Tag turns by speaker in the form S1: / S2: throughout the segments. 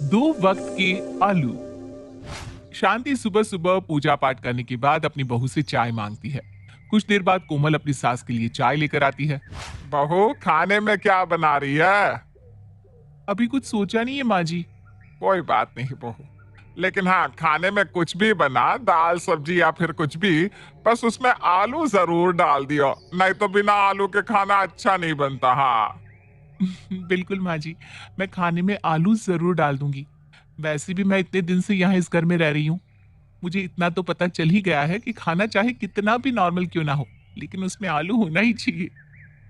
S1: दो वक्त के आलू। शांति सुबह सुबह पूजा पाठ करने के बाद अपनी बहू से चाय मांगती है। कुछ देर बाद कोमल अपनी सास के लिए चाय लेकर आती है।
S2: बहू, खाने में क्या बना रही है?
S1: अभी कुछ सोचा नहीं है माँ जी।
S2: कोई बात नहीं बहू, लेकिन हाँ, खाने में कुछ भी बना, दाल सब्जी या फिर कुछ भी, बस उसमें आलू जरूर डाल दियो, नहीं तो बिना आलू के खाना अच्छा नहीं बनता। हाँ।
S1: बिल्कुल माँ जी, मैं खाने में आलू जरूर डाल दूंगी। वैसे भी मैं इतने दिन से यहाँ इस घर में रह रही हूँ, मुझे इतना तो पता चल ही गया है कि खाना चाहे कितना भी नॉर्मल क्यों ना हो, लेकिन उसमें आलू होना ही चाहिए।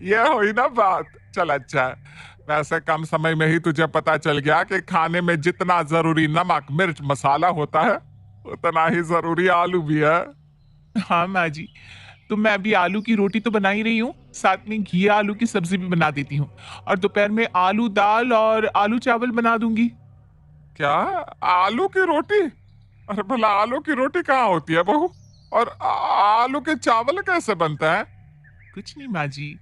S2: ये हुई ना बात। चल अच्छा है। वैसे कम समय में ही तुझे पता चल गया कि खाने में जितना जरूरी नमक मिर्च मसाला होता है, उतना ही जरूरी आलू भी है।
S1: हाँ माँ जी, तो मैं अभी आलू की रोटी तो बना ही रही हूँ, साथ में घी आलू की सब्जी भी बना देती हूँ, और दोपहर में आलू दाल और आलू चावल बना दूंगी।
S2: क्या? आलू की रोटी? अरे भला आलू की रोटी कहाँ होती है बहू? और आलू के चावल कैसे बनता है?
S1: कुछ नहीं माँ जी,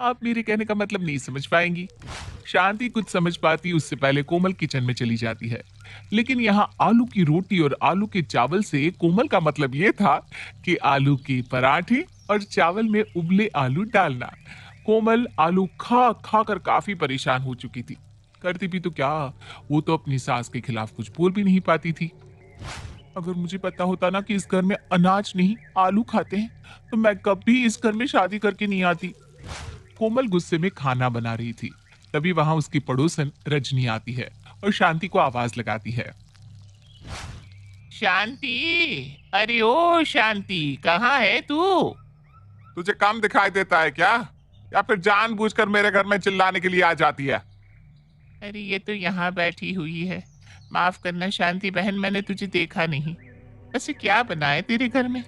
S1: आप मेरे कहने का मतलब नहीं समझ पाएंगी। शांति कुछ समझ पाती उससे पहले कोमल किचन में चली जाती है। लेकिन यहाँ आलू की रोटी और आलू के चावल से कोमल का मतलब ये था कि आलू के पराठे और चावल में उबले आलू डालना। कोमल आलू खा खा कर काफी परेशान हो चुकी थी। करती भी तो क्या, वो तो अपनी सास के खिलाफ कुछ बोल भी नहीं पाती थी। अगर मुझे पता होता ना कि इस घर में अनाज नहीं आलू खाते हैं, तो मैं कभी इस घर में शादी करके नहीं आती। कोमल गुस्से में खाना बना रही थी। तभी वहां उसकी पड़ोसन रजनी आती है और शांति को आवाज लगाती है। शांति, अरे ओ शांति, कहाँ है तू?
S2: तुझे कम दिखाई देता है क्या? या फिर जानबूझकर मेरे घर में चिल्लाने के लिए आ जाती है?
S1: अरे ये तो यहाँ बैठी हुई है। माफ करना शांति बहन, मैंने तुझे देखा नहीं। वैसे क्या बना है तेरे घर में?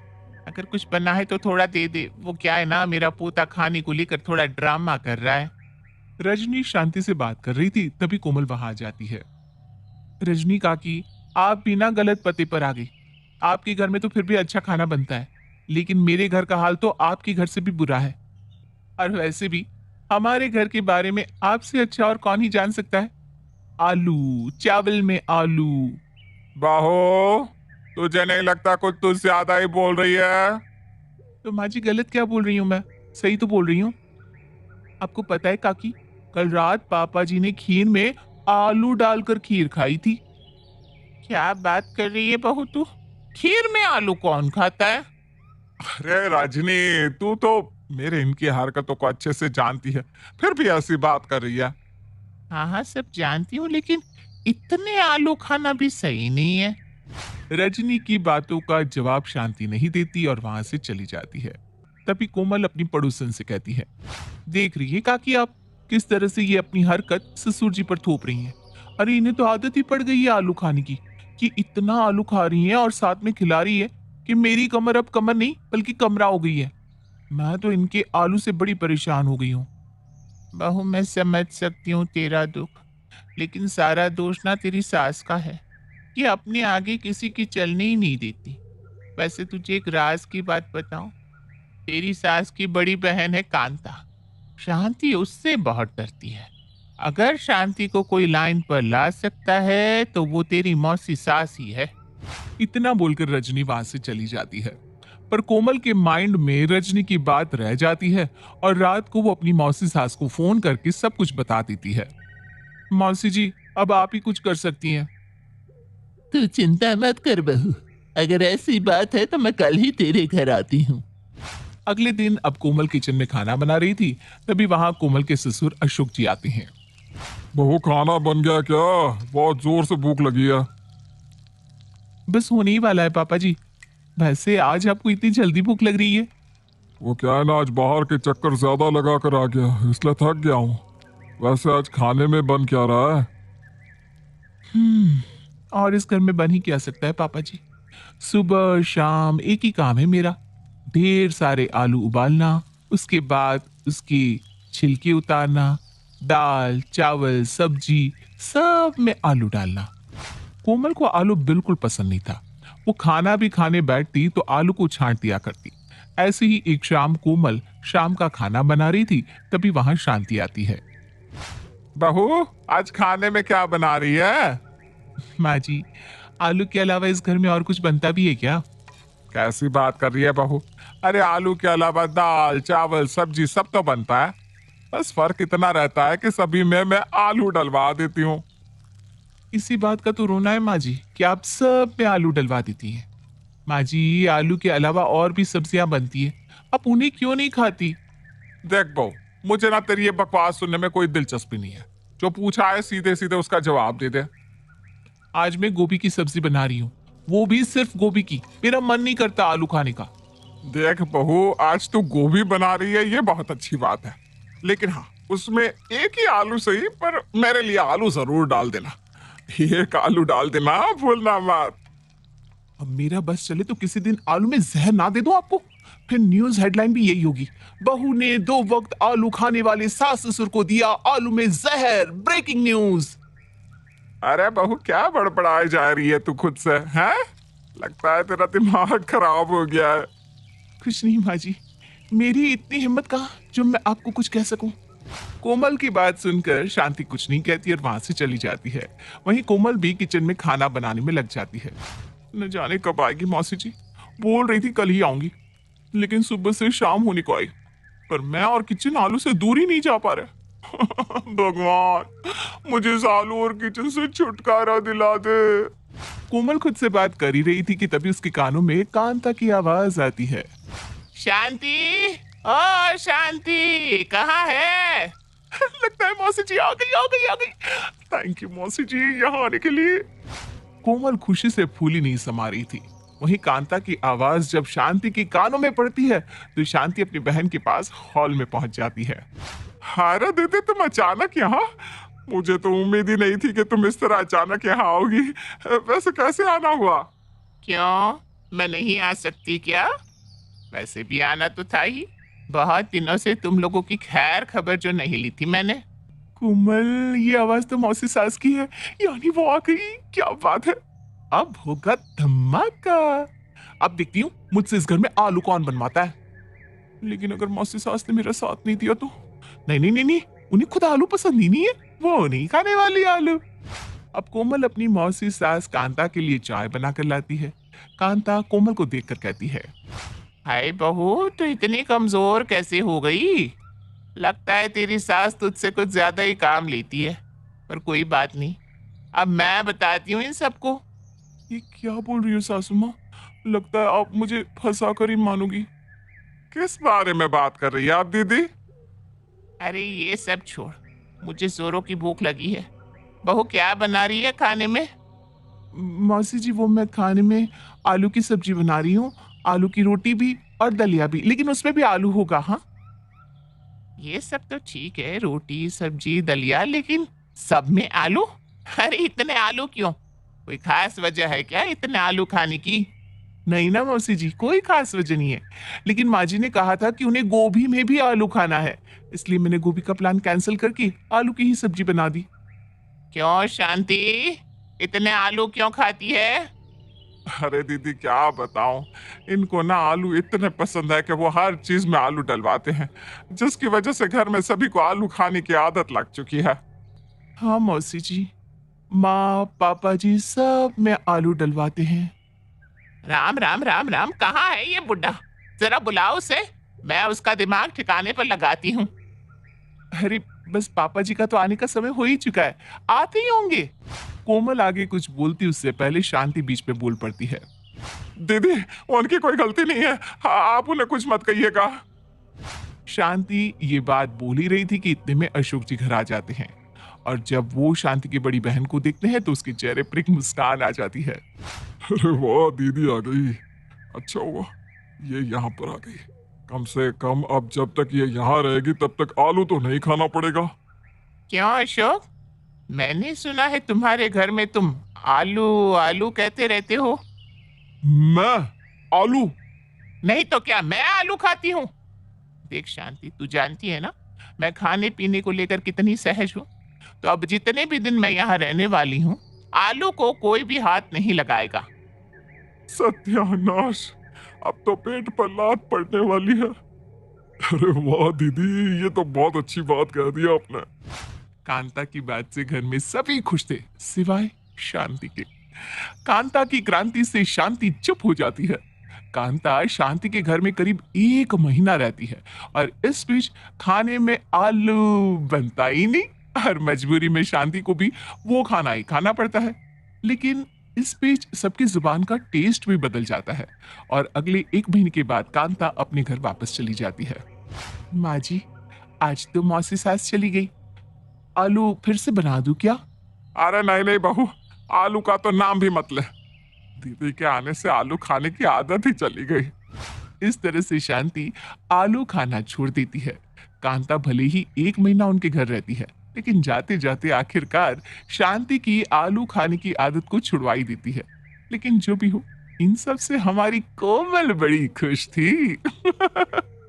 S1: अगर कुछ बना है तो थोड़ा दे दे। वो क्या है ना, मेरा पोता खाने को लेकर थोड़ा ड्रामा कर रहा है। रजनी शांति से बात कर रही थी, तभी कोमल वहां आ जाती है। रजनी काकी, आप बिना गलत पते पर आ गई। आपके घर में तो फिर भी अच्छा खाना बनता है, लेकिन मेरे घर का हाल तो आपके घर से भी बुरा है। और वैसे भी हमारे घर के बारे में आपसे अच्छा और कौन ही जान सकता है। आलू चावल में आलू।
S2: बहू, तुझे नहीं लगता कुछ तू ज्यादा ही बोल रही है?
S1: तो माँ जी गलत क्या बोल रही हूँ मैं? सही तो बोल रही हूँ। आपको पता है काकी, कल रात पापा जी ने खीर में आलू डालकर खीर खाई थी। क्या बात कर रही है बहू तू? खीर में आलू कौन खाता है?
S2: अरे रजनी, तू तो मेरे इनकी हरकतों को अच्छे से जानती है, फिर भी ऐसी बात कर रही है।
S1: हाँ हाँ, सब जानती हूँ, लेकिन इतने आलू खाना भी सही नहीं है। रजनी की बातों का जवाब शांति नहीं देती और वहां से चली जाती है। तभी कोमल अपनी पड़ोसन से कहती है, देख रही है काकी आप, किस तरह से ये अपनी हरकत ससुर जी पर थोप रही हैं। अरे इन्हें तो आदत ही पड़ गई है आलू खाने की, कि इतना आलू खा रही हैं और साथ में खिला रही है कि मेरी कमर अब कमर नहीं बल्कि कमरा हो गई है। मैं तो इनके आलू से बड़ी परेशान हो गई हूँ। बहू मैं समझ सकती हूँ तेरा दुख, लेकिन सारा दोष ना तेरी सास का है, कि अपने आगे किसी की चलने ही नहीं देती। वैसे तुझे एक राज की बात बताऊं, तेरी सास की बड़ी बहन है कांता। शांति उससे बहुत डरती है। अगर शांति को कोई लाइन पर ला सकता है तो वो तेरी मौसी सास ही है। इतना बोलकर रजनी वहां से चली जाती है। पर कोमल के माइंड में रजनी की बात रह जाती है और रात को वो अपनी मौसी सास को फोन करके सब कुछ बता देती है। मौसी जी, अब आप ही कुछ कर सकती हैं।
S3: तू चिंता मत कर बहू, अगर ऐसी बात है तो मैं कल ही तेरे घर आती हूँ।
S1: अगले दिन अब कोमल किचन में खाना बना रही थी, तभी वहां कोमल के ससुर अशोक जी आते हैं।
S2: बहू, खाना बन गया क्या? बहुत जोर से भूख लगी है।
S1: बस होने ही वाला है पापा जी। वैसे आज आपको इतनी जल्दी भूख लग रही है?
S2: वो क्या है ना, आज बाहर के चक्कर ज्यादा लगा कर आ गया, इसलिए थक गया हूँ। वैसे आज खाने में बन क्या रहा है?
S1: और इस घर में बन ही क्या सकता है पापा जी। सुबह शाम एक ही काम है मेरा, ढेर सारे आलू उबालना, उसके बाद उसकी छिलके उतारना, दाल चावल सब्जी सब में आलू डालना। कोमल को आलू बिल्कुल पसंद नहीं था। वो खाना भी खाने बैठती तो आलू को छांट दिया करती। ऐसे ही एक शाम कोमल शाम का खाना बना रही थी, तभी वहां शांति आती है।
S2: बहू, आज खाने में क्या बना रही है?
S1: माँ जी, आलू के अलावा इस घर में और कुछ बनता भी है क्या?
S2: कैसी बात कर रही है बहू? अरे आलू के अलावा दाल चावल सब्जी सब तो बनता है। बस फर्क इतना रहता है कि सभी में मैं आलू डलवा देती हूँ।
S1: इसी बात का तो रोना है माँ जी कि आप सब में आलू डलवा देती हैं। माँ जी, आलू के अलावा और भी सब्जियां बनती है, आप उन्हें क्यों नहीं खाती?
S2: देख बहू, मुझे ना तेरी ये बकवास सुनने में कोई दिलचस्पी नहीं है। जो पूछा है सीधे सीधे उसका जवाब दे दे।
S1: आज मैं गोभी की सब्जी बना रही हूँ, वो भी सिर्फ गोभी की। मेरा मन नहीं करता आलू खाने का।
S2: देख बहू, आज तू गोभी बना रही है ये बहुत अच्छी बात है, लेकिन हाँ उसमें एक ही आलू सही पर मेरे लिए आलू जरूर डाल देना। एक आलू डाल देना, भूलना मत।
S1: अब मेरा बस चले तो किसी दिन आलू में जहर ना दे दो आपको, फिर न्यूज हेडलाइन भी यही होगी, बहू ने 2 वक्त आलू खाने वाले सास ससुर को दिया आलू में जहर, ब्रेकिंग न्यूज।
S2: अरे बहू, क्या बड़बड़ाई जा रही है तू खुद से, हैं? लगता है तेरा दिमाग खराब हो गया है।
S1: कुछ नहीं माँ जी, मेरी इतनी हिम्मत कहाँ जो मैं आपको कुछ कह सकूं। कोमल की बात सुनकर शांति कुछ नहीं कहती और वहां से चली जाती है। वहीं कोमल भी किचन में खाना बनाने में लग जाती है। न जाने कब आएगी मौसी जी, बोल रही थी कल ही आऊंगी, लेकिन सुबह से शाम होने को आई, पर मैं और किचन आलू से दूर ही नहीं जा पा रहे। भगवान, मुझे इस आलू और किचन से छुटकारा दिला दे। कोमल खुद से बात कर ही रही थी कि तभी उसके कानों में कांता की आवाज आती है। शांति, ओ शांति, कहाँ है? लगता है मौसी जी आ गई, आ गई, आ गई। थैंक यू मौसी जी यहाँ आने के लिए। कोमल खुशी से फूली नहीं समा रही थी। वहीं कांता की आवाज जब शांति के कानों में पड़ती है तो शांति अपनी बहन के पास हॉल में पहुंच जाती है।
S2: हारा दीदी, तुम अचानक यहाँ? मुझे तो उम्मीद ही नहीं थी कि तुम इस तरह अचानक यहाँ आओगी। वैसे कैसे आना हुआ?
S1: क्यों, मैं नहीं आ सकती क्या? वैसे भी आना तो था ही, बहुत दिनों से तुम लोगों की खैर खबर जो नहीं ली थी मैंने। कोमल, ये आवाज तो मौसी सास की है, यानी वो आ गई। क्या बात है, अब होगा धमाका। अब देखती हूँ मुझसे इस घर में आलू कौन बनवाता है। लेकिन अगर मौसी सास ने मेरा साथ नहीं दिया तो? नहीं नहीं नहीं नहीं, उन्हें खुद आलू पसंद ही नहीं है, वो नहीं खाने वाली आलू। अब कोमल अपनी मौसी सास कांता के लिए चाय बनाकर लाती है। कांता कोमल को देखकर कहती है, हाय बहू, तो इतनी कमजोर कैसे हो गई? लगता है तेरी सास तुझसे कुछ ज्यादा ही काम लेती है, पर कोई बात नहीं, अब मैं बताती हूँ इन सबको। ये क्या बोल रही हो सासू माँ? लगता है आप मुझे फंसा कर ही मानोगी।
S2: किस बारे में बात कर रही है आप दीदी?
S1: अरे ये सब छोड़, मुझे जोरों की भूख लगी है। बहू क्या बना रही है खाने में? मौसी जी, वो मैं खाने में आलू की सब्जी बना रही हूँ, आलू की रोटी भी और दलिया भी, लेकिन उसमें भी आलू होगा। हाँ, ये सब तो ठीक है, रोटी सब्जी दलिया, लेकिन सब में आलू? अरे इतने आलू क्यों? कोई खास वजह है क्या इतने आलू खाने की? नहीं ना मौसी जी, कोई खास वजह नहीं है, लेकिन माँ जी ने कहा था कि उन्हें गोभी में भी आलू खाना है, इसलिए मैंने गोभी का प्लान कैंसिल करके आलू की ही सब्जी बना दी। क्यों शांति, इतने आलू क्यों खाती है?
S2: अरे दीदी क्या बताऊं, इनको ना आलू इतने पसंद है कि वो हर चीज में आलू डलवाते हैं, जिसकी वजह से घर में सभी को आलू खाने की आदत लग चुकी है।
S1: हाँ मौसी जी, माँ पापा जी सब में आलू डलवाते हैं। राम राम राम राम, कहाँ है ये बुढ़ा? जरा बुलाओ उसे, मैं उसका दिमाग ठिकाने पर लगाती हूँ। अरे बस पापा जी का तो आने का समय हो ही चुका है, आते ही होंगे। कोमल आगे कुछ बोलती उससे पहले शांति बीच में बोल पड़ती है।
S2: दीदी, उनकी कोई गलती नहीं है, आप उन्हें कुछ मत कहिएगा।
S1: शांति ये बात बोल ही रही थी कि इतने में अशोक जी घर आ जाते हैं, और जब वो शांति की बड़ी बहन को देखते हैं तो उसके चेहरे पर एक मुस्कान आ जाती है।
S2: अरे वाह, दीदी आ गई, अच्छा हुआ ये यहाँ पर आ गई। कम से कम अब जब तक ये यहाँ रहेगी तब तक आलू तो नहीं खाना पड़ेगा।
S1: क्यों अशोक, मैंने सुना है तुम्हारे घर में तुम आलू आलू कहते रहते हो।
S2: मैं आलू?
S1: नहीं तो क्या मैं आलू खाती हूँ? देख शांति, तू जानती है ना मैं खाने पीने को लेकर कितनी सहज हूँ, तो अब जितने भी दिन मैं यहाँ रहने वाली हूँ आलू को कोई भी हाथ नहीं लगाएगा।
S2: सत्यानाश, अब तो पेट पर लात पड़ने वाली है। अरे वाह दीदी, ये तो बहुत अच्छी बात कह दी आपने।
S1: कांता की बात से घर में सभी खुश थे सिवाय शांति के। कांता की क्रांति से शांति चुप हो जाती है। कांता शांति के घर में करीब 1 महीना रहती है और इस बीच खाने में आलू बनता ही नहीं और मजबूरी में शांति को भी वो खाना ही खाना पड़ता है। लेकिन इस बीच सबकी जुबान का टेस्ट भी बदल जाता है और अगले 1 महीने के बाद कांता अपने घर वापस चली जाती है। माँ जी, आज तो मौसी सास चली गई, आलू फिर से बना दूं क्या?
S2: अरे नहीं नहीं बहू, आलू का तो नाम भी मत ले। दीदी के आने से आलू खाने की आदत ही चली गई।
S1: इस तरह से शांति आलू खाना छोड़ देती है। कांता भले ही 1 महीना उनके घर रहती है, लेकिन जाते जाते आखिरकार शांति की आलू खाने की आदत को छुड़वाई देती है। लेकिन जो भी हो, इन सब से हमारी कोमल बड़ी खुश थी।